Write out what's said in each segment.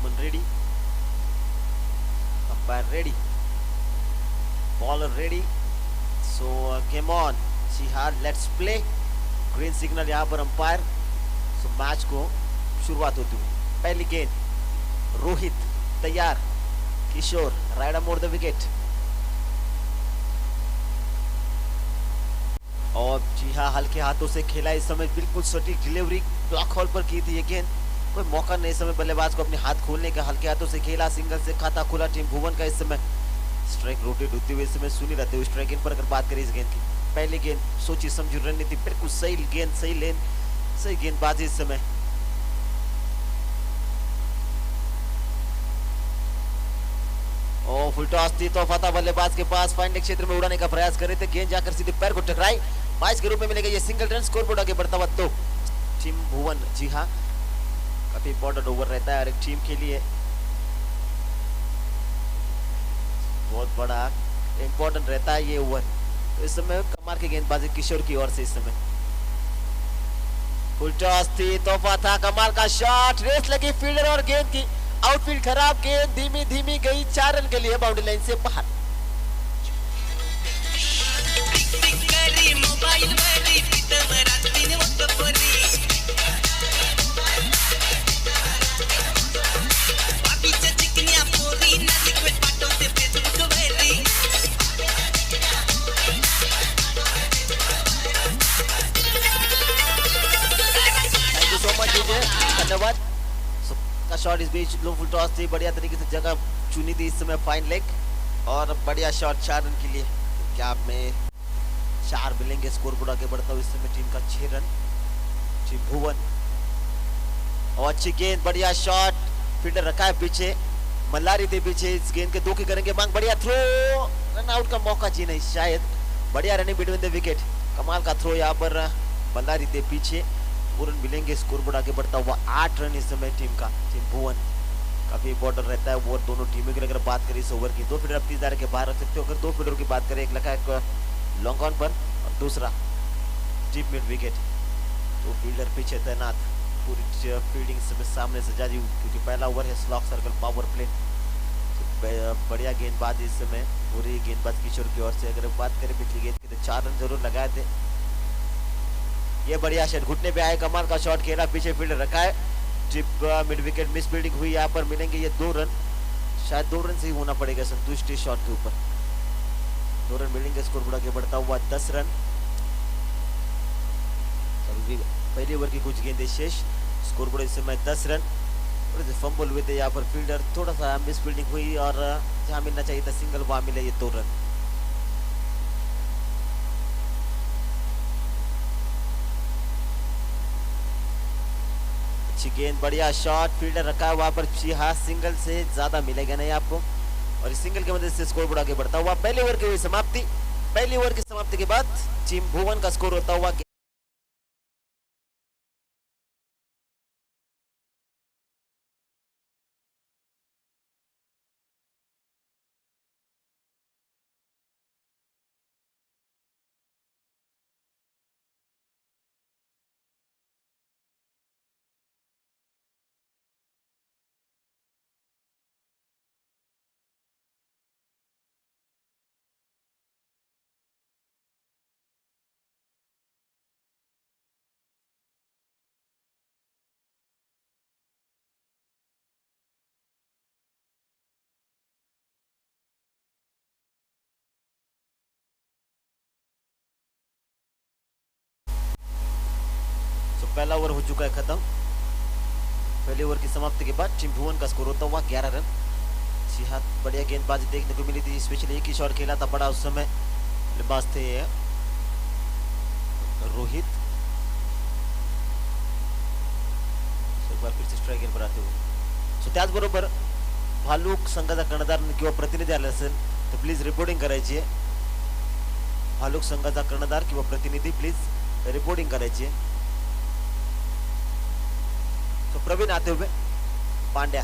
batsman ready, umpire ready, bowler ready. So game on. Jihad, let's play. Green signal यहाँ पर umpire. So match को शुरुआत होती हुई पहली गेंद, रोहित तैयार, किशोर राइट मोड़ द विकेट। और जी हाँ, हल्के हाथों से खेला इस समय, बिल्कुल सटीक डिलीवरी ब्लॉक हॉल पर की थी ये गेंद। कोई मौका नहीं इस समय बल्लेबाज को अपने हाथ खोलने का, हल्के हाथों से खेला, सिंगल से खाता खुला टीम भुवन का। इस समय स्ट्राइक रोटेट होती हुई इस समय सुनी रहते हुए स्ट्राइक इन पर अगर बात करें इस गेंद की, पहली गेंद सोची समझी रणनीति, बिल्कुल सही गेंद, सही लेन, सही गेंदबाजी इस समय। फुल टॉस थी तो फता बल्लेबाज के पास, फाइनल क्षेत्र में उड़ाने का प्रयास कर रहे थे, गेंद जाकर सीधे पैर को टकराई। मैच के रूप में मिलेगा ये सिंगल रन, स्कोरबोर्ड आगे बढ़ता हुआ 2 टीम भुवन। जी हाँ, काफी इंपॉर्टेंट ओवर रहता है हर एक टीम के लिए, बहुत बड़ा इंपॉर्टेंट रहता है ये ओवर। तो इस समय कमाल की गेंदबाजी किशोर की ओर से। इस समय फुल टॉस थी, तोहफा था, कमाल का शॉट, रेस लगी फील्डर और गेंद की, आउटफील्ड खराब, गेंद धीमी धीमी गई 4 रन के लिए बाउंड्री लाइन से बाहर। थैंक यू सो मच, धन्यवाद। का शॉट इस बीच लो, फुल टॉस थी, बढ़िया तरीके से जगह चुनी थी इस समय फाइन लेग, और बढ़िया शॉट 4 रन के लिए। क्या में 4 मिलेंगे, स्कोरबोर्ड आगे बढ़ता हुआ इस समय टीम का 6 रन टीम भुवन। और अच्छी गेंद, बढ़िया शॉट, फील्डर रखा है पीछे, मल्लारी थे पीछे, इस गेंद के 2 की करेंगे मांग, बढ़िया थ्रो, रन आउट का मौका जी नहीं शायद, बढ़िया रनिंग बिटवीन द विकेट, कमाल का थ्रो यहाँ पर, मल्लारी थे पीछे, रन मिलेंगे, स्कोरबोर्ड आगे बढ़ता हुआ 8 रन इस समय टीम का, टीम भुवन। काफी इंपॉर्टेंट रहता है वो दोनों टीमों की अगर बात करें इस ओवर की। 2 फील्डर आप 30 दायरे के बाहर रख सकते हो। अगर 2 फील्डर की बात करें, एक लगा एक लॉन्ग ऑन पर और दूसरा डीप मिड विकेट, तो फील्डर पीछे तैनात, पूरी फील्डिंग सामने से जारी, क्योंकि पहला ओवर है स्लॉक सर्कल पावर प्ले। तो बढ़िया गेंदबाज इस समय पूरी गेंदबाज किशोर की ओर से। अगर बात करें पिछली गेंद की तो 4 रन जरूर लगाए थे। ये बढ़िया शॉट, घुटने पे आए, कमाल का शॉट खेला, पीछे फील्डर रखा है, tip mid wicket, miss fielding हुई, यहाँ पर मिलेंगे ये 2 रन, शायद 2 रन से ही होना पड़ेगा संतुष्टि शॉट के ऊपर। 2 रन मिलेंगे, स्कोरबोर्ड आगे बढ़ता हुआ 10 रन। पहले ओवर की कुछ गेंदें शेष, स्कोरबोर्ड इस समय 10 रन। थोड़े से फंबल हुए थे यहाँ पर फील्डर, थोड़ा सा मिस फील्डिंग हुई, और जहाँ मिलना चाहिए था सिंगल वहां मिले ये 2 रन। अच्छी गेंद, बढ़िया शॉट, फील्डर रखा है वहां पर, जी हाँ, सिंगल से ज्यादा मिलेगा नहीं आपको, और इस सिंगल की मदद से स्कोरबोर्ड आगे बढ़ता हुआ। पहले ओवर की हुई समाप्ति, पहली ओवर की समाप्ति के बाद टीम भुवन का स्कोर होता हुआ पहला ओवर हो चुका है खत्म। पहले ओवर की समाप्ति के बाद टीम भुवन का स्कोर होता हुआ 11 रन। जी हाँ, बढ़िया गेंदबाजी देखने को मिली थी, स्पेशली एक ही शॉट खेला था बड़ा उस समय, बल्लेबाज थे रोहित। एक बार फिर से स्ट्राइक पर आते हुए, सो त्याचबरोबर भालूक संघाचा कर्णधार किंवा प्रतिनिधी आले असेल तर प्लीज रिपोर्टिंग करायची आहे। भालूक संघाचा कर्णधार किंवा प्रतिनिधी प्लीज रिपोर्टिंग करायची आहे। तो प्रवीण आते हुए, पांड्या,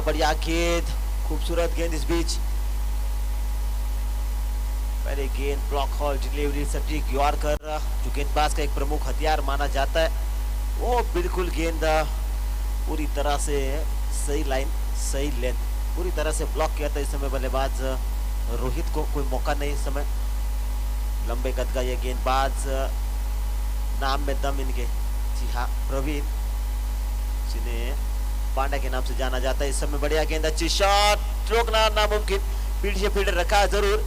बढ़िया गेंद, खूबसूरत गेंद इस बीच, पहले गेंद ब्लॉक हॉल, डिलीवरी सटीक यॉर्कर, जो गेंदबाज का एक प्रमुख हथियार माना जाता है, वो बिल्कुल गेंद पूरी तरह से सही लाइन, सही लेंथ, पूरी तरह से ब्लॉक किया था इस समय बल्लेबाज रोहित को। कोई मौका नहीं इस समय। लंबे कद का ये गेंदबाज, नाम में दम इनके, जी हाँ प्रवीण, जिन्हें पांड्या के नाम से जाना जाता है। इस समय बढ़िया गेंद, अच्छी शॉट, रोकना नामुमकिन। फील्ड से फील्डर रखा जरूर,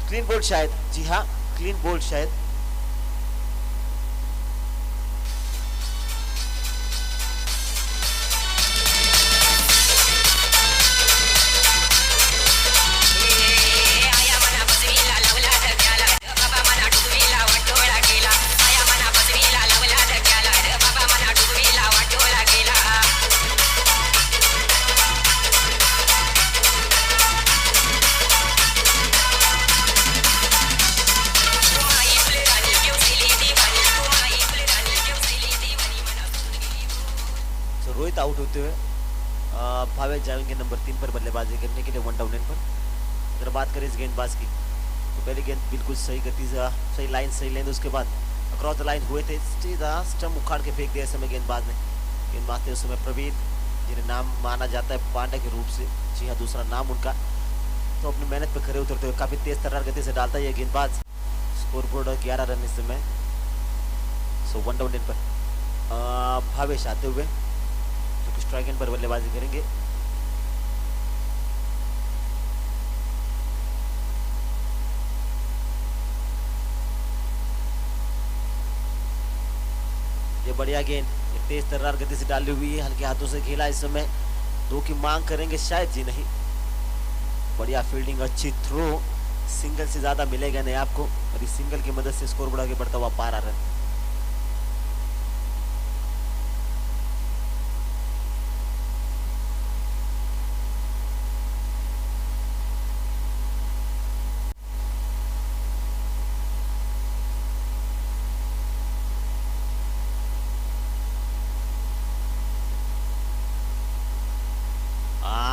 क्लीन बोल्ड शायद, जी हाँ क्लीन बोल्ड शायद। रोहित आउट होते हुए भावेश जाएंगे नंबर 3 पर बल्लेबाजी करने के लिए 1 डाउन पर। अगर बात करें इस गेंदबाज की तो पहली गेंद बिल्कुल सही गति से, सही लाइन, सही लेंथ, उसके बाद अक्रॉस द लाइन हुए थे, सीधा स्टंप उखाड़ के फेंक दिया इस समय गेंदबाज ने। गेंदबाज थे उस समय प्रवीण, जिन्हें नाम माना जाता है पांड्या के रूप से, जी हाँ दूसरा नाम उनका। तो अपनी मेहनत पे खड़े उतरते हुए काफी तेज तर्रार गति से डालता है ये गेंदबाज। स्कोरबोर्ड 11 रन इस समय। सो 1 डाउन पर भावेश आते हुए जो कि स्ट्राइक एंड पर बल्लेबाजी करेंगे। ये बढ़िया गेंद, ये तेज तर्रार गति से डाली हुई है, हल्के हाथों से खेला इस समय। 2 की मांग करेंगे शायद, जी नहीं। बढ़िया फील्डिंग, अच्छी थ्रो, सिंगल से ज्यादा मिलेगा नहीं आपको, और इस सिंगल की मदद से स्कोर बढ़ा के बढ़ता हुआ 12 रन।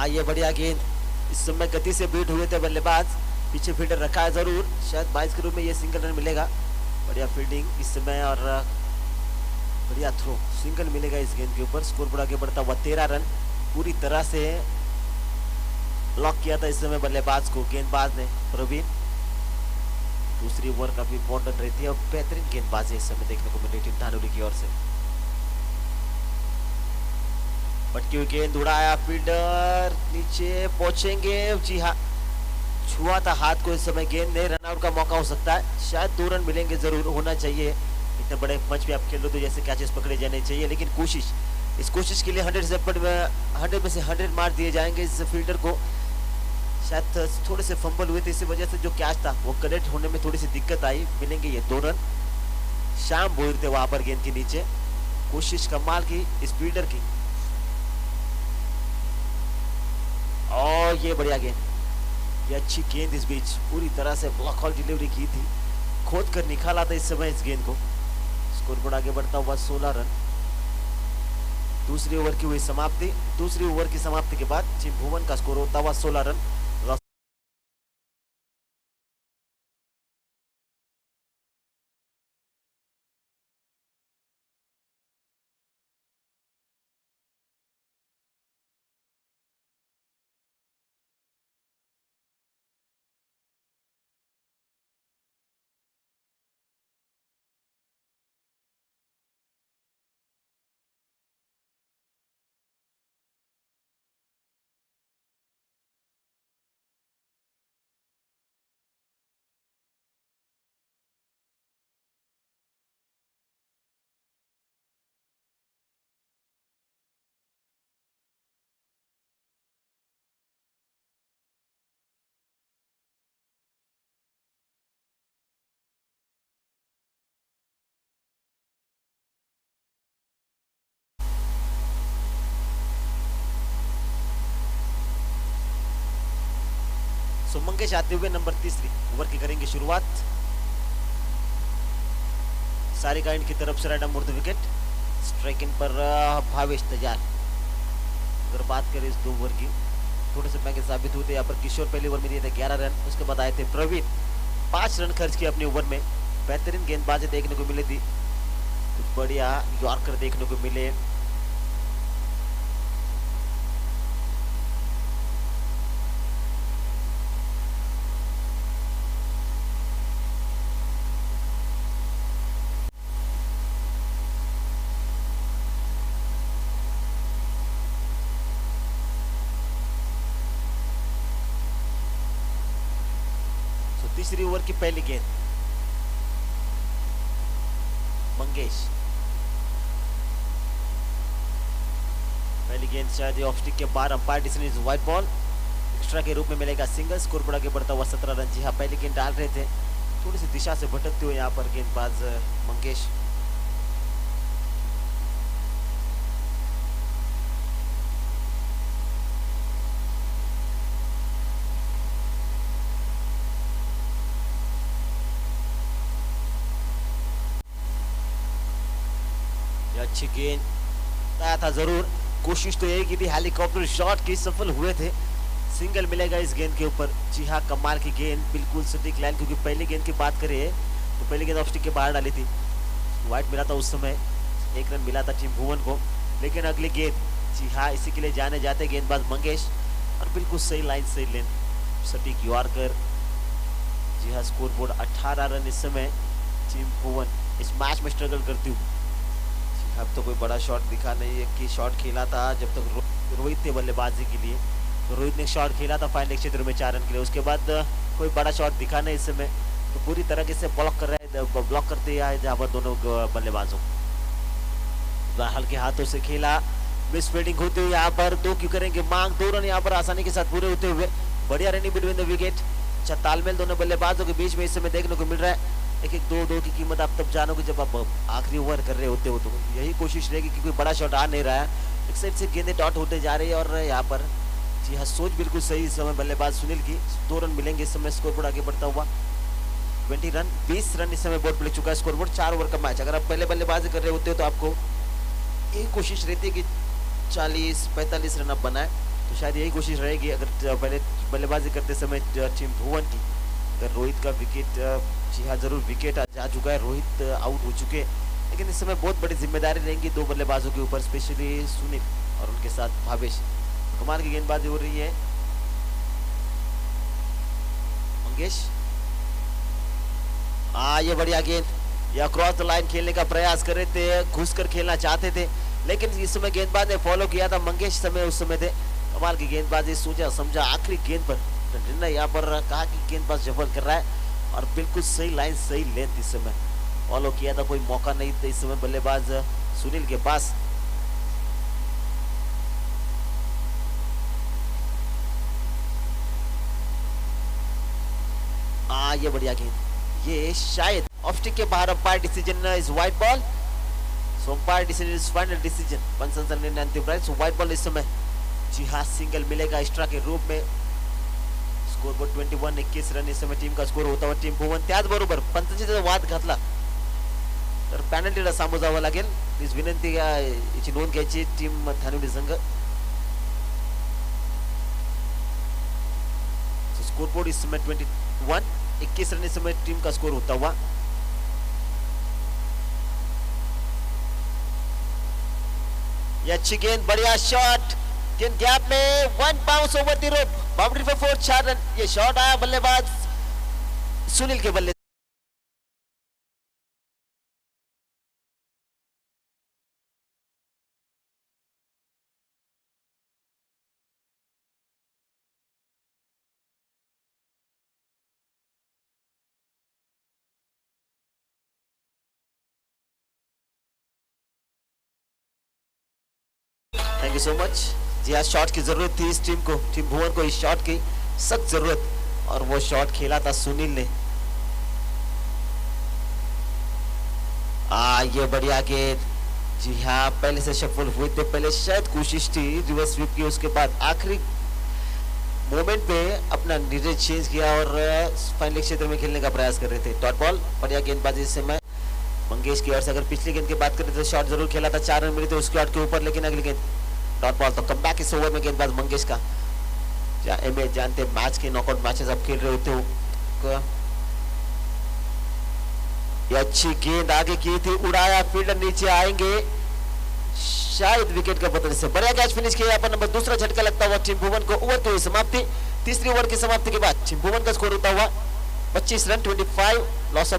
ये बढ़िया गेंद, इस समय गति से बीट हुए थे बल्लेबाज, पीछे फील्डर रखा है जरूर, शायद 22 के रूप में ये सिंगल रन मिलेगा। बढ़िया फील्डिंग इस समय और बढ़िया थ्रो, सिंगल मिलेगा इस गेंद के ऊपर। स्कोर बढ़ा के बढ़ता हुआ 13 रन। पूरी तरह से लॉक किया था इस समय बल्लेबाज को गेंदबाज ने प्रवीण। दूसरी ओवर काफी इंपॉर्टेंट रहती है और बेहतरीन गेंदबाजी इस समय देखने को मिली टीम धानुली की ओर से। पटकी हुई गेंद, उड़ाया फील्डर, नीचे पहुंचेंगे, जी हाँ छुआ था हाथ को इस समय गेंद ने। रनआउट का मौका हो सकता है, शायद 2 रन मिलेंगे, जरूर होना चाहिए। इतने बड़े मंच पे आप खेल रहे हो तो जैसे कैचेस पकड़े जाने चाहिए, लेकिन कोशिश, इस कोशिश के लिए 100 में से 100 मार दिए जाएंगे इस फील्डर को। शायद थोड़े से फंबल हुए थे, इसी वजह से जो कैच था वो कनेक्ट होने में थोड़ी सी दिक्कत आई। मिलेंगे ये 2 रन। शाम बोर थे वहां पर गेंद के नीचे, कोशिश कमाल की इस फील्डर की। और ये बढ़िया गेंद, ये अच्छी गेंद, इस बीच पूरी तरह से ब्लॉक हॉल डिलीवरी की थी, खोद कर निकाला था इस समय इस गेंद को। स्कोरबोर्ड आगे बढ़ता हुआ 16 रन। दूसरी ओवर की हुई समाप्ति, दूसरी ओवर की समाप्ति के बाद टीम भुवन का स्कोर होता हुआ 16 रन। सुमंगेश आते हुए नंबर 3 ओवर की करेंगे शुरुआत। सारिका इंड की तरफ से राइट मुर्द विकेट, स्ट्राइक इन पर भावेश तैयार। अगर बात करें इस 2 ओवर की, थोड़े से महंगे साबित हुए थे यहाँ पर। किशोर पहले ओवर में दिए थे 11 रन, उसके बाद आए थे प्रवीण, 5 रन खर्च किए अपने ओवर में। बेहतरीन गेंदबाजी देखने को मिली थी, कुछ बढ़िया यॉर्कर देखने को मिले, तीसरी ओवर की पहली गेंद, मंगेश। पहली गेंद शायद ऑफ स्टिक के बाहर, umpire decision is white ball, extra के रूप में मिलेगा सिंगल। स्कोर बोर्ड आगे बढ़ता हुआ 17 रन। जी हाँ, पहली गेंद डाल रहे थे, थोड़ी सी दिशा से भटकते हुए यहाँ पर गेंदबाज मंगेश। अच्छी गेंद आया था, जरूर कोशिश तो यही की थी, हेलीकॉप्टर शॉट की, सफल हुए थे। सिंगल मिलेगा इस गेंद के ऊपर। जी हाँ, कमाल की गेंद, बिल्कुल सटीक लाइन, क्योंकि पहली गेंद की बात करें तो पहली गेंद ऑफ स्टिक के बाहर डाली थी, वाइट मिला था उस समय, 1 रन मिला था टीम भुवन को। लेकिन अगली गेंद, जी हाँ, इसी के लिए जाने जाते गेंदबाज मंगेश, और बिल्कुल सही लाइन सही लेन, सटीक यॉर्कर। जी हाँ, स्कोर बोर्ड 18 रन इस समय टीम भुवन इस मैच में स्ट्रगल करती हुई। अब तो कोई बड़ा शॉट दिखा नहीं है कि शॉट खेला था जब तक रोहित थे बल्लेबाजी के लिए, तो रोहित ने शॉट खेला था फाइनल क्षेत्र में 4 रन के लिए, उसके बाद कोई बड़ा शॉट दिखा नहीं इस समय। तो पूरी तरीके से ब्लॉक कर रहे हैं, ब्लॉक करते हैं जहाँ पर दोनों बल्लेबाजों, हल्के हाथों से खेला, मिस फील्डिंग होते हुए यहाँ पर 2 क्यों करेंगे मांग, 2 रन यहाँ पर आसानी के साथ पूरे होते हुए। बढ़िया रनिंग बिटवीन द विकेट, अच्छा तालमेल दोनों बल्लेबाजों के बीच में इस समय देखने को मिल रहा है। 1-1, 2-2 की कीमत आप तब जानोगे जब आप आखिरी ओवर कर रहे होते हो, तो यही कोशिश रहेगी कि कोई बड़ा शॉट आ नहीं रहा है, एक साइड से गेंदें डॉट होते जा रही है। और यहाँ पर जी हाँ, सोच बिल्कुल सही इस समय बल्लेबाज सुनील की। 2 रन मिलेंगे इस समय, स्कोर बोर्ड आगे बढ़ता हुआ 20 रन, 20 रन इस समय बोर्ड पर लिख चुका है स्कोर बोर्ड। 4 ओवर का मैच, अगर आप पहले बल्लेबाजी कर रहे होते हो तो आपको यही कोशिश रहती है कि 40-45 रन आप बनाए, तो शायद यही कोशिश रहेगी अगर पहले बल्लेबाजी करते समय टीम भुवन की। अगर रोहित का विकेट, जी हाँ जरूर विकेट जा चुका है, रोहित आउट हो चुके हैं, लेकिन इस समय बहुत बड़ी जिम्मेदारी रहेंगी 2 बल्लेबाजों के ऊपर, स्पेशली सुनील और उनके साथ भावेश। कमाल की गेंदबाजी हो रही है, मंगेश। ये बढ़िया गेंद, या क्रॉस द लाइन खेलने का प्रयास कर रहे थे, घुसकर खेलना चाहते थे, लेकिन इस समय गेंदबाज ने फॉलो किया था, मंगेश समय उस समय थे। कमाल की गेंदबाजी, सोचा समझा आखिरी गेंद पर निर्णय यहाँ पर कहा कि गेंदबाज जबर कर रहा है, और बिल्कुल सही लाइन सही लेंथ इस समय फॉलो किया था, कोई मौका नहीं था इस समय बल्लेबाज सुनील के पास। ये बढ़िया गेंद, ये शायद ऑफ स्टिक के बाहर, umpire decision is white ball, so umpire decision is final decision, पंचन निर्णय अंतिम राइट, सो व्हाइट बॉल इस समय। जी हाँ, सिंगल मिलेगा एक्स्ट्रा के रूप में। स्कोर बोर्ड 21, 21 रन इस समय टीम का स्कोर होता हुआ टीम भुवन त्याच बरोबर पंचांची वाद घातला तर पॅनल्टीला सामोरं जावं लागेल, प्लीज विनंती याची नोंद घ्यायची टीम धानवडी संघ। स्कोर बोर्ड इस समय 21, 21 रन इस समय टीम का स्कोर होता हुआ। ये अच्छी गेंद, बढ़िया शॉट, गेंद गैप में 1 bounce over the rope, boundary पे 4, 4 रन। ये शॉट आया बल्लेबाज सुनील के बल्ले। Thank you so much. जी हाँ, शॉट की जरूरत थी इस टीम को, टीम भुवन को इस शॉट की सख्त जरूरत, और वो शॉट खेला था सुनील ने। ये बढ़िया गेंद, जी हाँ, पहले से सफल हुए थे, पहले शायद कोशिश थी रिवर्स स्वीप की, उसके बाद आखिरी मोमेंट पे अपना निर्णय चेंज किया और फाइनल क्षेत्र में खेलने का प्रयास कर रहे थे। डॉट बॉल, बढ़िया गेंदबाजी इस समय मंगेश की ओर से। अगर पिछली गेंद की बात करें तो शॉट जरूर खेला था, 4 रन मिले थे उसके शॉट के ऊपर, लेकिन अगली गेंद डॉट बॉल। तो कम बैक इस ओवर में गेंदबाज मंगेश का। जानते मैच के नॉकआउट मैचेस आप खेल रहे होते हो, ये अच्छी गेंद आगे की थी, उड़ाया, फील्डर नीचे आएंगे, शायद विकेट का पतन से बढ़िया कैच फिनिश किया यहाँ पर। नंबर दूसरा झटका लगता हुआ टीम भुवन को। ओवर की समाप्ति, तीसरी ओवर की समाप्ति के बाद टीम भुवन का स्कोर होता हुआ 25 रन, 25 लॉस।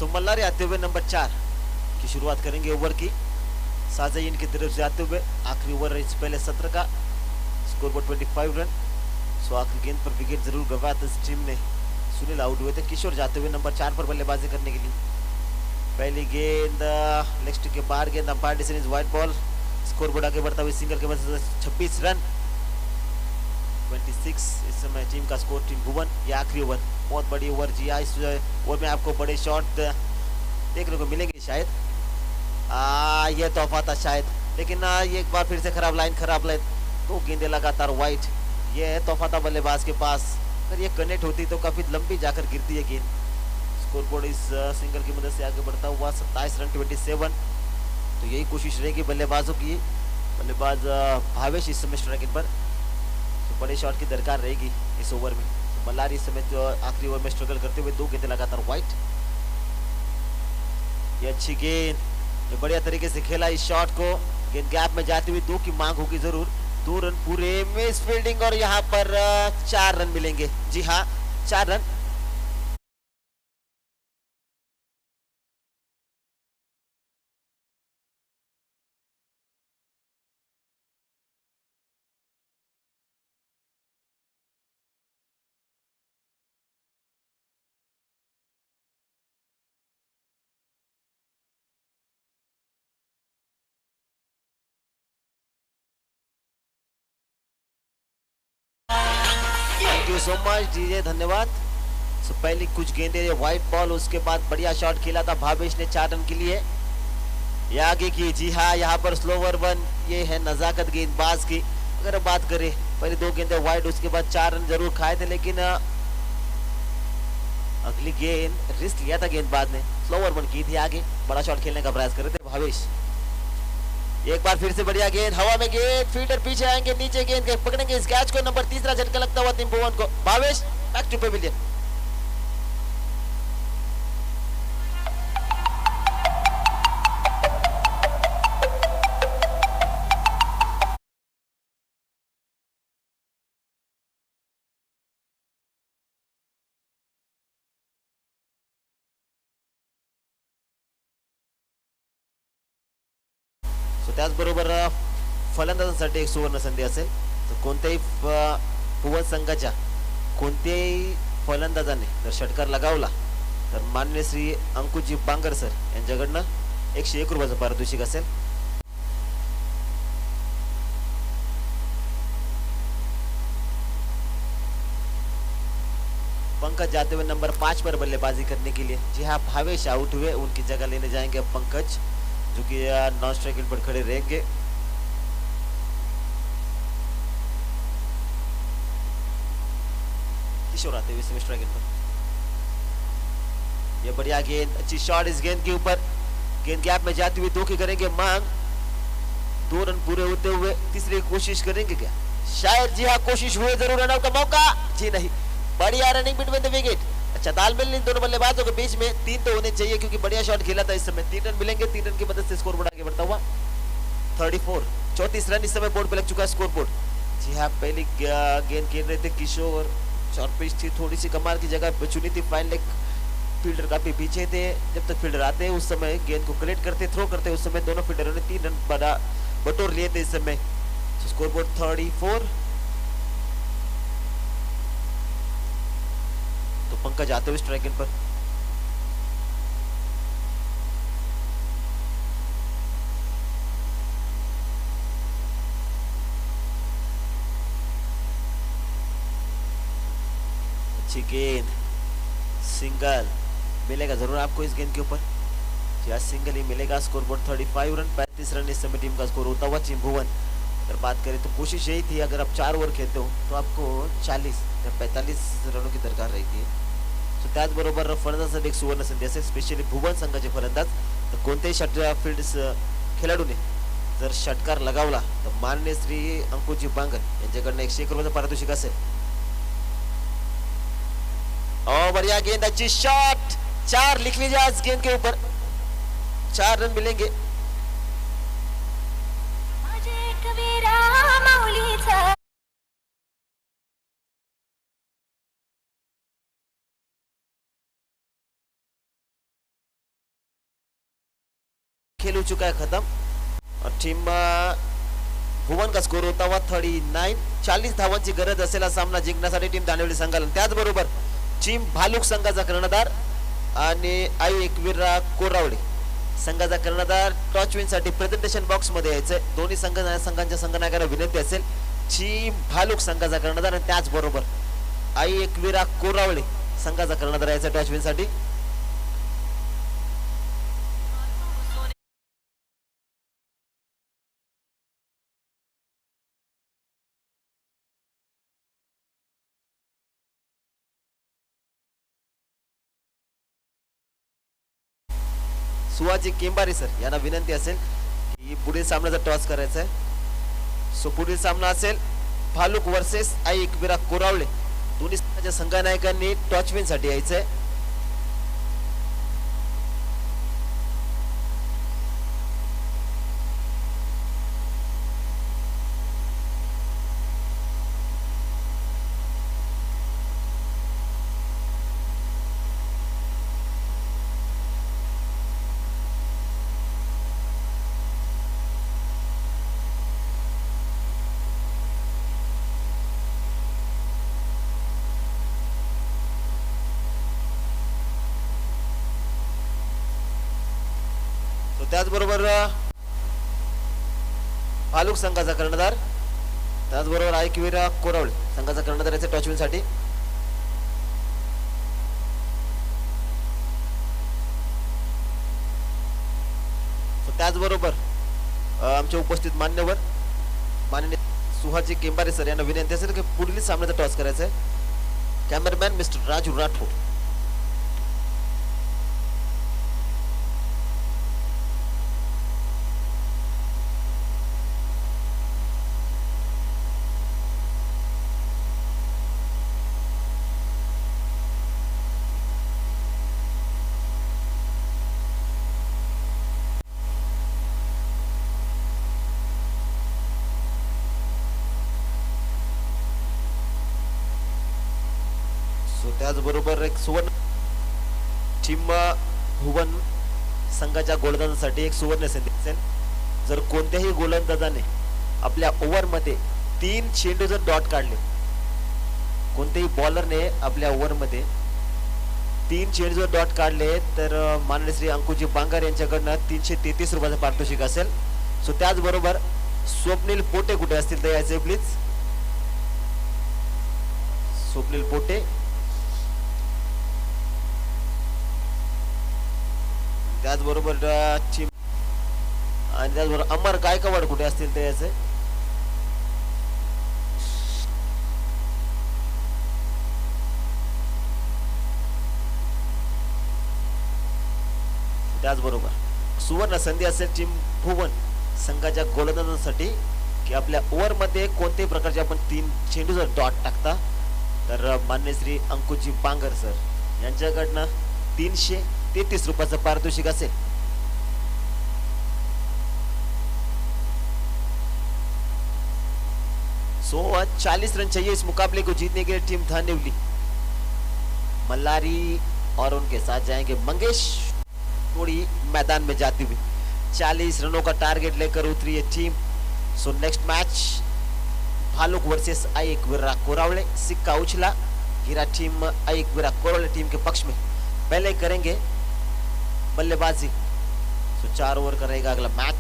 सो मल्लारी आते हुए नंबर 4 की शुरुआत करेंगे ओवर की। साजईन की तरफ से आते हुए आखिरी ओवर इस पहले सत्र का, स्कोर बोर्ड 25 रन। सो आखिरी गेंद पर विकेट जरूर गंवाया था इस टीम ने। सुनील आउट हुए थे। किशोर जाते हुए नंबर 4 पर बल्लेबाजी करने के लिए। पहली गेंद लेग स्टंप के बाहर गेंद, umpire decision is wide ball. Score board आगे बढ़ता हुआ सिंगल के वजह से 26 रन 26 इस समय टीम का स्कोर। टीम भुवन ये आखिरी ओवर, बहुत बड़ी ओवर जी हाँ। इस ओवर में आपको बड़े शॉट देखने को मिलेंगे शायद। ये तोहफा था शायद, लेकिन ये एक बार फिर से खराब लाइन। 2 गेंदें लगातार वाइट, ये है तोहफा था बल्लेबाज के पास। अगर ये कनेक्ट होती तो काफी लंबी जाकर गिरती है गेंद। स्कोर बोर्ड इस सिंगल की मदद से आगे बढ़ता हुआ 27 रन 27। तो यही कोशिश रहेगी बल्लेबाजों की। बल्लेबाज भावेश इस समय स्ट्राइक पर, तो बड़े शॉट की दरकार रहेगी इस ओवर में। तो मल्लारी इस समय जो आखिरी ओवर में स्ट्रगल करते हुए 2 गेंदें लगातार वाइट। ये अच्छी गेंद, ये बढ़िया तरीके से खेला इस शॉट को। गेंद गैप में जाती हुई 2 की मांग होगी जरूर। 2 रन पूरे, मिस फील्डिंग और यहाँ पर 4 रन मिलेंगे। जी हाँ, 4 run. Thank you so much DJ, धन्यवाद। सो पहली कुछ गेंदे व्हाइट बॉल, उसके बाद बढ़िया शॉट खेला था भावेश ने 4 रन के लिए। ये आगे की, जी हाँ, यहाँ पर स्लोवर 1, ये है नजाकत गेंदबाज की। अगर बात करें पहले 2 गेंदे वाइड, उसके बाद 4 रन जरूर खाए थे, लेकिन अगली गेंद रिस्क लिया था गेंदबाज ने, स्लोवर 1 की थी। आगे बड़ा शॉट खेलने का प्रयास कर रहे थे भावेश। एक बार फिर से बढ़िया गेंद, हवा में गेंद, फील्डर पीछे आएंगे, नीचे गेंद के पकड़ेंगे इस कैच को। नंबर 3 झटका लगता हुआ टीम भुवन को। Bhavesh back to pavilion. त्याचबरोबर फलंदाजांसाठी एक सुवर्ण संधी असेल। तर कोणत्याही भुवन संघाच्या कोणत्याही फलंदाजाने जर षटकार लगावला तर माननीय श्री अंकुजी बांगर सर यांच्याकडनं 101 रुपयाचं पारितोषिक असेल। पंकज जाते हुए नंबर 5 पर बल्लेबाजी करने के लिए। जी हाँ, भावेश आउट हुए, उनकी जगह लेने जाएंगे अब पंकज, जो कि नॉन स्ट्राइक पर खड़े रहेंगे। किशोर आते हुए स्ट्राइक पर। ये बढ़िया गेंद, अच्छी शॉट इस गेंद के ऊपर। गेंद गैप में जाती हुई 2 की करेंगे मांग। 2 रन पूरे होते हुए तीसरी कोशिश करेंगे क्या? शायद, जी हाँ, कोशिश हुई जरूर। रन आउट का मौका, जी नहीं। बढ़िया रनिंग बिटवीन द विकेट। अच्छा तालमेल इन दोनों बल्लेबाजों के बीच में। 3 तो होने चाहिए क्योंकि बढ़िया शॉट खेला था इस समय। 3 रन मिलेंगे, 3 रन की मदद से स्कोर बोर्ड आगे बढ़ता हुआ 34 रन इस समय बोर्ड पे लग चुका है स्कोर बोर्ड। जी हाँ, पहली गेंद खेल रहे थे किशोर, शॉर्ट पिच थी, थोड़ी सी कमाल की जगह चुनी थी। फाइन लेग, फील्डर काफी पीछे थे। जब तक फील्डर आते उस समय गेंद को कलेक्ट करते, थ्रो करते, उस समय दोनों फील्डरों ने 3 रन बटोर लिए थे इस समय। Score board 34। तो पंकज आते हुए स्ट्राइक पर। अच्छी गेंद, सिंगल मिलेगा जरूर आपको इस गेंद के ऊपर। या सिंगल ही मिलेगा। स्कोर बोर्ड 35 रन 35 रन इस समय टीम का स्कोर होता हुआ टीम भुवन। अगर बात करें तो कोशिश यही थी, अगर आप 4 ओवर खेलते हो तो आपको 40 या 45 रनों की दरकार रहती है। तो त्याचबरोबर फलंदाजांसाठी एक सुवर्ण संधी असेल, स्पेशली भुवन संघाचे फलंदाज। तर कोणत्याही फील्ड खेळाडूने जर षटकार लगावला तर माननीय श्री अंकुजी बांगर यांच्याकडनं 101 रुपयाचं पारितोषिक असेल। और बढ़िया गेंद, अच्छी शॉट, 4 लिख लीजिए इस गेंद के ऊपर। 4 रन मिलेंगे। खेल हो चुका है खत्म और टीम भुवन का स्कोर होता हुआ 39. 40 धावांची गरज असलेला सामना जिंकण्यासाठी टीम दानिवली संघाला. त्याचबरोबर टीम भालुक संघाचा कर्णधार आणि आई एकवीरा कोरावळे संघाचा कर्णधार टॉच विन साठी प्रेझेंटेशन बॉक्स मध्ये यायचंय. दोन्ही संघांच्या संघनायकांना विनंती असेल. टीम भालुक संघाचा कर्णधार आणि त्याचबरोबर आई एकवीरा कोरावळे संघाचा कर्णधार यायचा टॉच विन साठी. सुहाजी केंबारी सर यांना विनंती असेल की पुढील सामन्याचा टॉस करायचा आहे. सो पुढील सामना असेल भालुक वर्सेस आई एकवीरा कोरावळे. दोन्ही संघाच्या संघनायकांनी टॉच विन साठी यायचंय. त्याचबरोबर भालुक संघाचा कर्णधार त्याचबरोबर ऐकवीरा कोरावळे संघाचा कर्णधार याचे टॉच विन साठी. त्याचबरोबर आमचे उपस्थित मान्यवर माननीय सुहाजी केंबारे सर यांना विनंती असेल की पुढील सामन्याचा टॉस करायचा आहे. Cameraman mister Raju Rathod. त्याचबरोबर एक सुवर्ण टीम भुवन संघाच्या गोलंदाजासाठी एक सुवर्ण संधी असेल. जर कोणत्याही गोलंदाजाने आपल्या ओव्हर मध्ये 3 चेंडू जर डॉट काढले, कोणत्याही बॉलरने आपल्या ओव्हर मध्ये 3 चेंडू जर डॉट काढले तर माननीय श्री अंकुजी बांगर यांच्याकडनं 333 रुपयाचं पारितोषिक असेल. सो त्याचबरोबर स्वप्नील पोटे कुठे असतील तर यायचे प्लीज. स्वप्नील पोटे त्याचबरोबर टीम आणि त्याचबरोबर अमर गायकवाड कुठे असतील ते याचे. त्याचबरोबर सुवर्ण संधी असेल टीम भुवन संघाच्या गोलंदाजांसाठी की आपल्या ओव्हर मध्ये कोणत्याही प्रकारचे आपण 3 चेंडू जर डॉट टाकता तर मान्य श्री अंकुजी बांगर सर यांच्याकडनं 333 रुपयाचं पारितोषिक असेल. सो 40 रन चाहिए इस मुकाबले को जीतने के लिए टीम धानिवली मल्लारी और उनके साथ जाएंगे मंगेश थोड़ी मैदान में जाती हुई. 40 रनों का टारगेट लेकर उतरी है team. So next match Bhaluk versus Aai Ekvira Korawale. सिक्का उछला गिरा टीम आई एकवीरा कोरावळे टीम के पक्ष में. पहले करेंगे बल्लेबाजी. सो 4 ओवर का रहेगा अगला मैच.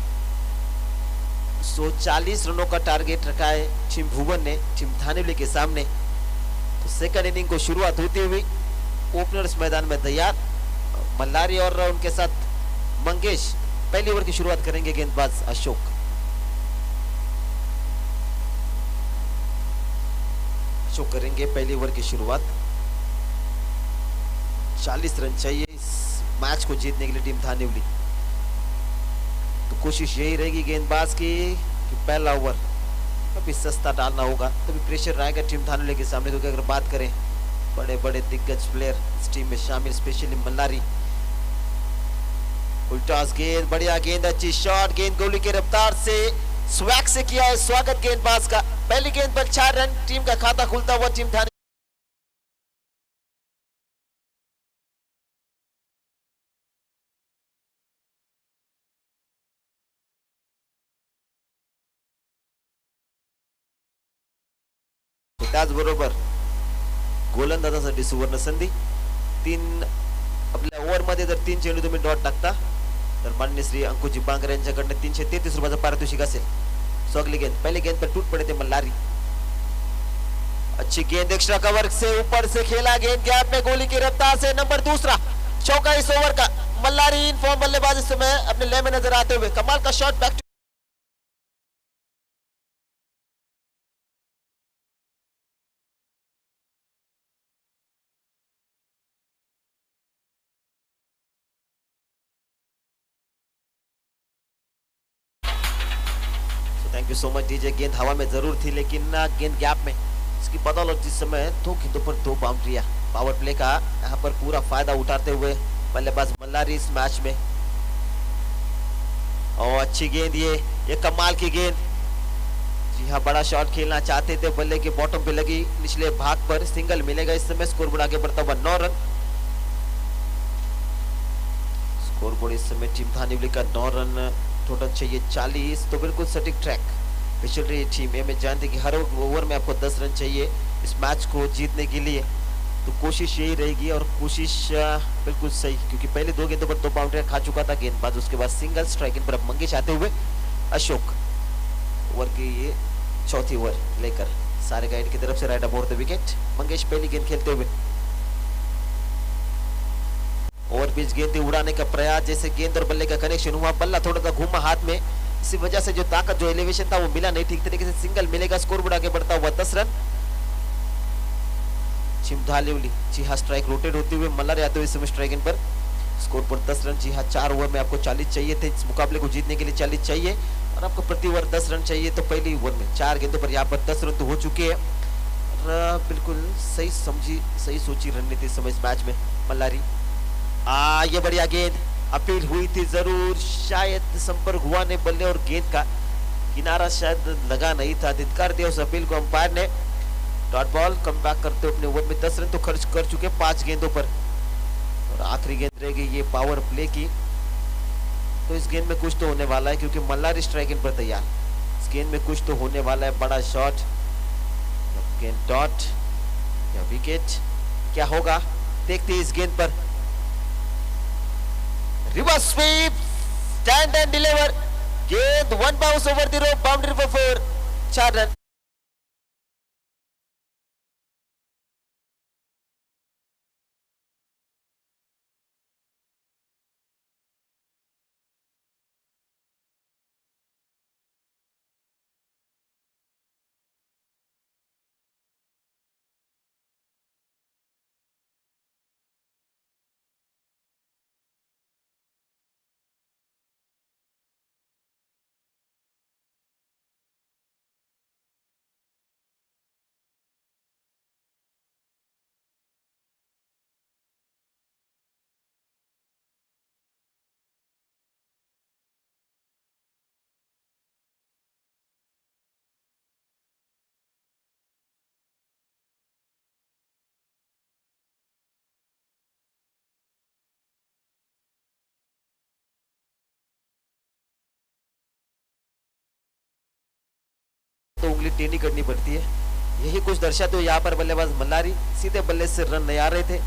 सो 40 रनों का टारगेट रखा है टीम भुवन ने टीम धानिवली के सामने. तो सेकंड इनिंग को शुरुआत होती हुई ओपनर्स मैदान में तैयार मल्लारी और उनके साथ मंगेश. पहली ओवर की शुरुआत करेंगे गेंदबाज अशोक. अशोक करेंगे पहली ओवर की शुरुआत. 40 रन चाहिए इस मैच को जीतने के लिए टीम धानिवली. तो कोशिश यही रहेगी गेंदबाज की कि पहला ओवर कभी सस्ता डालना होगा, तभी प्रेशर रहेगा टीम धानिवली के सामने. क्योंकि अगर बात करें बड़े बड़े दिग्गज प्लेयर इस टीम में शामिल, स्पेशली मल्लारी. उल्टास गेंद, बढ़िया गेंद, अच्छी शॉट. गेंद गोली की रफ्तार से स्वैग से किया है स्वागत गेंदबाज का. पहली गेंद पर 4 रन. टीम का खाता खुलता हुआ टीम धानिवली. त्याचबरोबर गोलंदाजासाठी सुवर्ण संधी. 3 आपल्या ओव्हरमध्ये जर 3 चेंडू तुम्ही डॉट टाकता तर माननीय श्री अंकुजी बांगर यांच्याकडनं 333 रुपयाचं पारितोषिक असेल. सो अगली गेंद, पहले गेंद पर टूट पड़े थे मल्लारी. अच्छी गेंद एक्स्ट्रा कवर से ऊपर से खेला, गेंद गैप में गोली की रफ्तार से नंबर दूसरा, चौका इस ओवर का. मल्लारी इन फॉर्म बल्लेबाज इस समय अपने ले में नजर आते हुए. कमाल का shot back. Thank you so much DJ. गेंद हवा में जरूर थी लेकिन गेंद गैप में, इसकी बदौलत जिस समय 2 गेंदों पर 2 बाउंड्रियां. पावर प्ले का यहाँ पर पूरा फायदा उठाते हुए बल्लेबाज मल्लारी इस मैच में. और अच्छी गेंद, ये कमाल की गेंद. जी हाँ, बड़ा शॉट खेलना चाहते थे, बल्ले के बॉटम पे लगी, निचले भाग पर सिंगल मिलेगा. इस समय स्कोर बोर्ड आगे बढ़ता हुआ 9 रन. स्कोर बोर्ड इस समय टीम धानीवली का 9 रन, टोटल चाहिए 40. तो बिल्कुल सटीक ट्रैक पे चल रही है टीम. ये मैं जानती कि हर ओवर में आपको 10 रन चाहिए इस मैच को जीतने के लिए. तो कोशिश यही रहेगी और कोशिश बिल्कुल सही, क्योंकि पहले 2 गेंदों पर 2 बाउंड्रियां खा चुका था गेंदबाज. उसके बाद सिंगल स्ट्राइक इन पर अब मंगेश आते हुए. अशोक ओवर की ये चौथी ओवर लेकर सारे गाइड की तरफ से right about the wicket. Mangesh पहली गेंद खेलते हुए. और बीच गेंद उड़ाने का प्रयास, जैसे गेंद और बल्ले का कनेक्शन हुआ, बल्ला थोड़ा सा घूमा हाथ में, इसी वजह से जो ताकत, जो एलिवेशन था वो मिला नहीं ठीक तरीके से. सिंगल मिलेगा. स्कोर बोर्ड आगे बढ़ता हुआ 10 रन. धानीवली जी हाँ स्ट्राइक रोटेट होते हुए मल्लारी आते हुए इस समय स्ट्राइक इन पर. स्कोर पर 10 रन. जी हाँ, 4 ओवर में आपको 40 चाहिए थे. इस मुकाबले को जीतने के लिए 40 चाहिए और आपको प्रति ओवर 10 रन चाहिए. तो पहली ओवर में 4 गेंदों पर यहाँ पर 10 रन तो हो चुके हैं. और बिल्कुल सही समझी, सही सोची रणनीति इस समय इस मैच में मल्लारी. ये बढ़िया गेंद, अपील हुई थी जरूर, शायद संपर्क हुआ नहीं बल्ले और गेंद का, किनारा शायद लगा नहीं था. धिक्कार दिया उस अपील को अंपायर ने. डॉट बॉल कम बैक करते हुए अपने ओवर में 10 रन तो खर्च कर चुके 5 गेंदों पर. और आखिरी गेंद रहेगी ये पावर प्ले की. तो इस गेंद में कुछ तो होने वाला है, क्योंकि मल्लारी स्ट्राइक इन पर तैयार. इस गेंद में कुछ तो होने वाला है. बड़ा शॉट, गेंद डॉट या विकेट, क्या होगा देखते हैं इस गेंद पर. Reverse sweep, stand and deliver. गेंद 1 bounce over the rope, boundary for 4. 4 run. तो उंगली टेढ़ी करनी पड़ती है. यही कुछ दर्शाते हुए यहाँ पर बल्लेबाज मल्लारी सीधे बल्ले से रन नहीं आ रहे थे.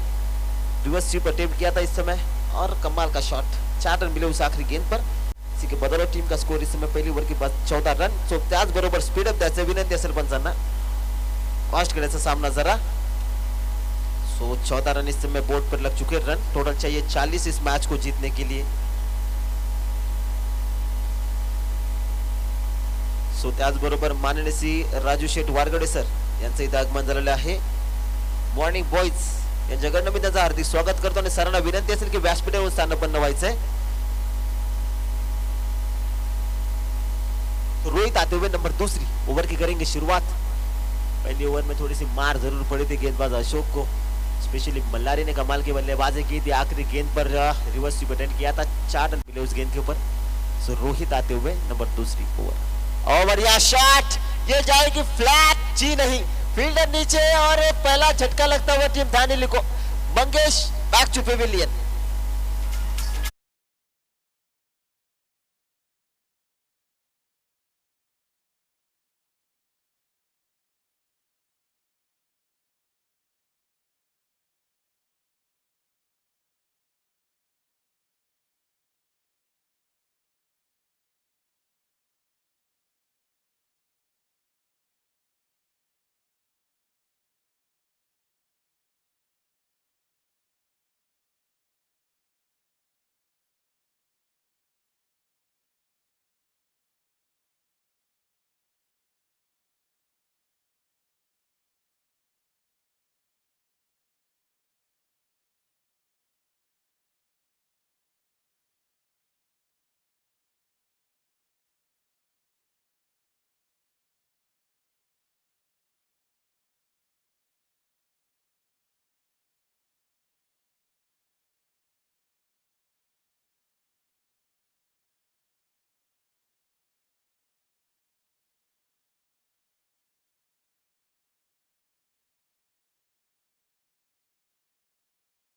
रिवर्स स्वीप अटेम्प्ट किया था इस समय और कमाल का शॉट. 4 रन मिले उस आखिरी गेंद पर. इसी के बदौलत टीम का स्कोर इस समय पहली ओवर के बाद 14 रन. सो त्याचबरोबर स्पीड अप द्यायचं विनंती असेल पंचांना, फास्ट करायचा सामना जरा. सो 14 रन इस समय बोर्ड पर लग चुके. रन टोटल चाहिए 40 इस मैच को जीतने के लिए. सो त्याचबरोबर माननीय श्री राजू शेठ वारगडे सर यांचं इथं आगमन झालेलं आहे. मॉर्निंग बॉयज यांच्याकडनं मी त्यांचं हार्दिक स्वागत करतो आणि सरांना विनंती असेल की व्यासपीठावर स्थानपन्न व्हायचंय. तो रोहित आते हुए नंबर दूसरी ओवर की करेंगे शुरुआत. पहली ओवर में थोड़ी सी मार जरूर पड़ी थी गेंदबाज अशोक को. स्पेशली मल्लारी ने कमाल की बल्लेबाजी की थी. आखिरी गेंद पर रिवर्स स्वीप अटेम्प्ट किया था. 4 रन मिले उस गेंद के ऊपर. सो रोहित आते हुए नंबर दूसरी ओवर. और बढ़िया शॉट, ये जाएगी फ्लैट. जी नहीं, फील्डर नीचे और पहला झटका लगता हुआ टीम धानीवली को. Mangesh back to pavilion.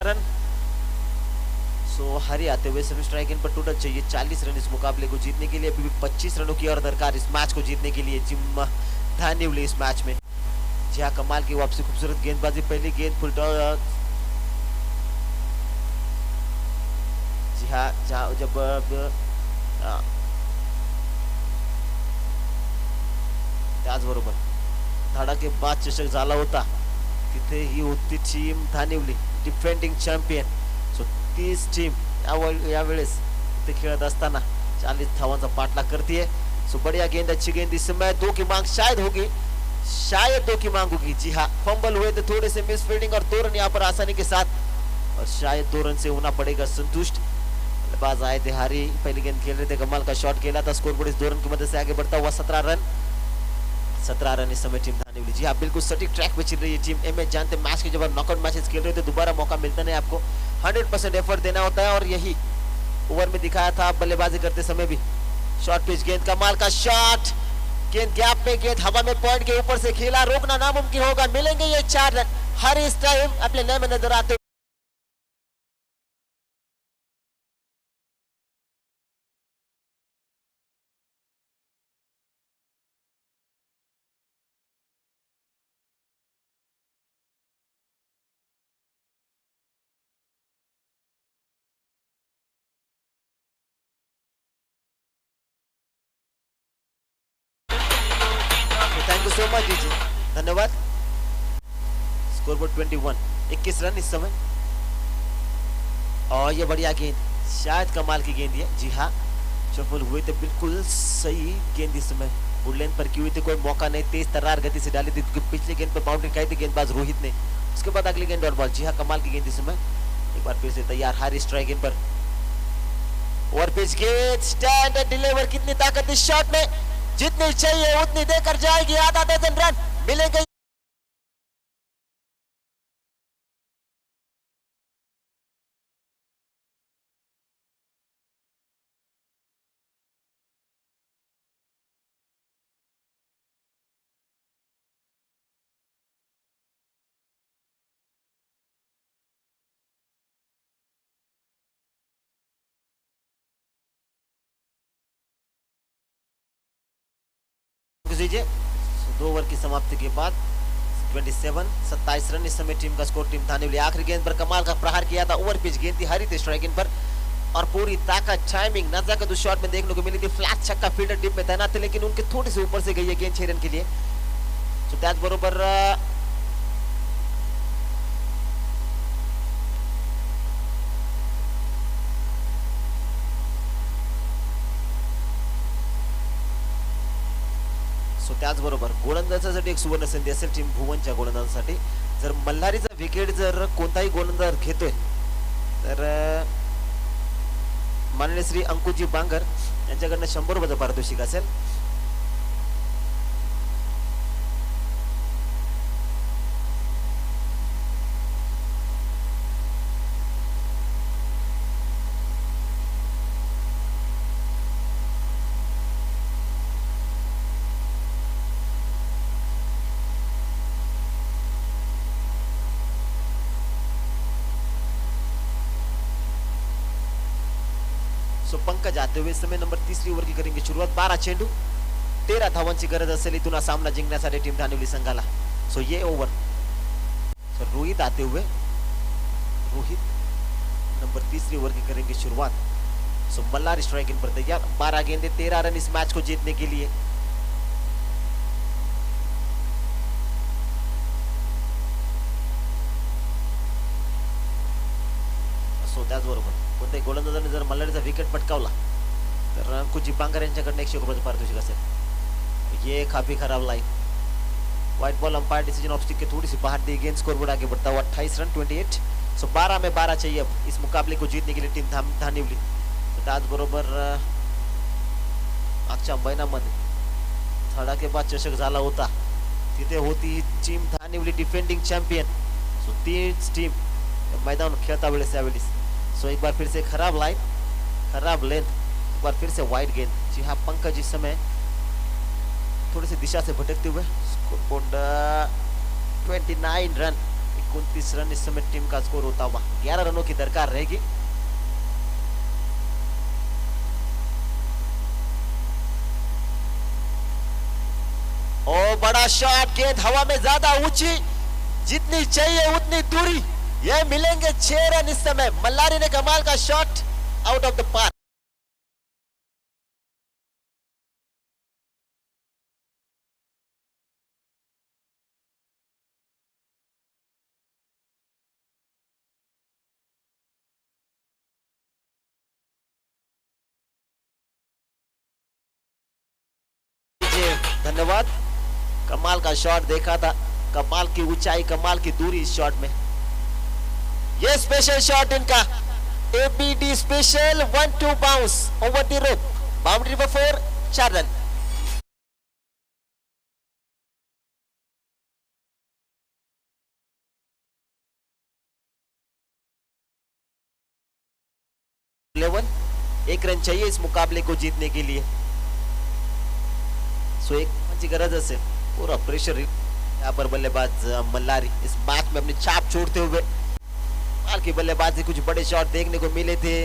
Run. So हारी आते हुए सभी स्ट्राइक इन पर टोटल चाहिए 40 रन इस मुकाबले को जीतने के लिए। अभी भी 25 रनों की और दरकार इस मैच को जीतने के लिए जिम धानिवली इस मैच में। जी हाँ, कमाल की वापसी, खूबसूरत गेंदबाजी, पहली गेंद फुल टॉस। जी हाँ, जब त्याचबरोबर धडाकेबाज चषक झाला होता तिथे ही होती टीम धानिवली, डिफेंडिंग चॅम्पियन. सो तीच टीम यावेळेस ते खेळत असताना 40 धावांचा पाठलाग करतीये. सो बढ़िया गेंद, अच्छी गेंद. इस समय दो की मांग शायद होगी, शायद दो की मांग होगी. जी हाँ, फंबल हुए थे, थोड़े से मिस फील्डिंग और 2 रन यहाँ पर आसानी के साथ, और शायद 2 रन से होना पड़ेगा संतुष्ट. बल्लेबाज आए थे हारी, पहली गेंद खेल रहे थे, कमाल का शॉट खेला था. स्कोर बोर्ड इस 2 रन की मदद से आगे बढ़ता हुआ 17 रन. 17 रन इस समय टीम धानिवली. जी हाँ, बिल्कुल सटीक ट्रैक पे चल रही है टीम. एमएच जानते मैच के जब आप नॉकआउट मैचेस खेल रहे हो तो दोबारा मौका मिलता नहीं आपको. 100% एफर्ट देना होता है और यही ओवर में दिखाया था बल्लेबाजी करते समय भी. शॉर्ट पिच गेंद, कमाल का शॉट, गेंद गैप में, गेंद हवा में पॉइंट के ऊपर से खेला, रोकना नामुमकिन होगा. मिलेंगे ये 4 रन. हर इस टाइम अपने नए में नजर आते. Thank you so much DJ, धन्यवाद. स्कोरबोर्ड 21 रन इस समय. और ये बढ़िया गेंद, शायद कमाल की गेंद है. जी हाँ, सफल हुए थे, बिल्कुल सही गेंद इस समय वुडलैंड पर की हुई थी. कोई मौका नहीं, तेज तर्रार गति से डाली थी क्योंकि पिछले गेंद पर बाउंड्री खाई थी गेंदबाज रोहित ने. उसके बाद अगली गेंद डॉट बॉल. जी हाँ, कमाल की गेंद इस समय. एक बार फिर से तैयार हारी स्ट्राइक इन पर. ओवर पिच गेंद, स्टैंड एंड डिलीवर. कितनी ताकत इस शॉट में, जितनी चाहिए उतनी देकर जाएगी. आधा दर्जन रन मिलेंगे. दीजिए. 2 ओवर की समाप्ति के बाद 27 रन इस समय टीम का स्कोर. टीम धानिवली आखिरी गेंद पर कमाल का प्रहार किया था. ओवर पिच गेंद थी, हरी थी स्ट्राइक इन पर और पूरी ताकत, टाइमिंग, नजाकत उस शॉट में देखने को मिली थी. फ्लैट छक्का, फील्डर डिप में तैनात थे लेकिन उनके थोड़ी से ऊपर से गई है गेंद 6 रन के लिए. तो त्याचबरोबर त्याचबरोबर गोलंदाजासाठी एक सुवर्ण संधी असेल टीम भुवनच्या गोलंदाजासाठी. जर मल्हारीचा विकेट जर कोणताही गोलंदाज घेतोय तर माननीय श्री अंकुजी बांगर यांच्याकडनं 100 रुपयाचं पारितोषिक असेल. सो पंकज आते हुए समय नंबर 3री ओव्हर की करेंगे शुरुआत. 12 चेंडू, 13 धावांची गरज असेल इथून हा सामना जिंकण्यासाठी टीम धानिवली संघाला. सो ये ओव्हर. सो रोहित आते हुए, रोहित नंबर 3री ओव्हर की करेंगे शुरुआत. सो मल्हार स्ट्राइक इन पर तैयार. 12 गेंदे, 13 रन इस मैच को जीतने के लिए. सो त्याचबरोबर कोणत्याही गोलंदाजाने जर मल्हारीचा विकेट पटकावला तर अंकुजी बांगर यांच्याकडनं 100 रुपयाचं पारितोषिक असेल. ये काफी खराब line. White ball umpire decision of stick के थोड़ी सी बाहर दी गेंद. स्कोरबोर्ड आगे बढ़ता हुआ 28 रन 28. सो 12 में 12 चाहिए अब इस मुकाबले को जीतने के लिए टीम धानिवली. त्याचबरोबर मागच्या महिन्यामध्ये धडाकेबाज चषक झाला होता तिथे होती ही टीम धानिवली डिफेंडिंग चॅम्पियन. सो तीच टीम मैदान खेळता वेळेस यावेळेस. सो एक बार फिर से खराब लाइन, खराब लेंथ, एक बार फिर से वाइड गेंद. जी हाँ, पंकज इस समय थोड़ी सी दिशा से भटकते हुए. Scoreboard 29 run. 29 रन इस समय टीम का स्कोर होता हुआ। 11 रनों की दरकार रहेगी। ओ बड़ा शॉट, गेंद हवा में ज्यादा ऊंची, जितनी चाहिए उतनी दूरी, ये मिलेंगे 6 रन इस समय। मल्लारी ने कमाल का shot, out of the park. धन्यवाद। कमाल का शॉट देखा था, कमाल की ऊंचाई, कमाल की दूरी इस शॉट में। ये स्पेशल शॉट इनका, ABD special 1-2 bounce over the rope, boundary पर 4, 4 रन। एक रन चाहिए इस मुकाबले को जीतने के लिए। सो एक की गरज से पूरा प्रेशर यहाँ पर बल्लेबाज मल्लारी इस मैच में अपनी छाप छोड़ते हुए। कमाल की बल्लेबाजी, कुछ बड़े शॉट देखने को मिले थे।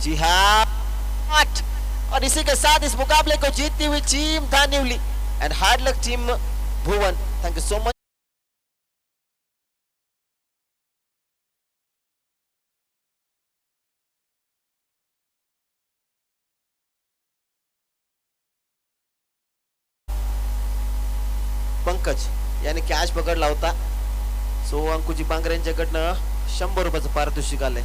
जी हाँ, और इसी के साथ इस मुकाबले को जीतती हुई team Dhaniwali and hard luck team Bhuvan. Thank you so much. Pankaj याने कॅच पकडला होता, सो अंकुजी बांगरेंच्याकडनं 100 रुपयाचं पारितोषिक आलंय।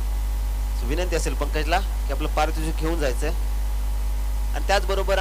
सो विनंती असेल पंकजला की आपलं पारितोषिक घेऊन जायचंय आणि त्याचबरोबर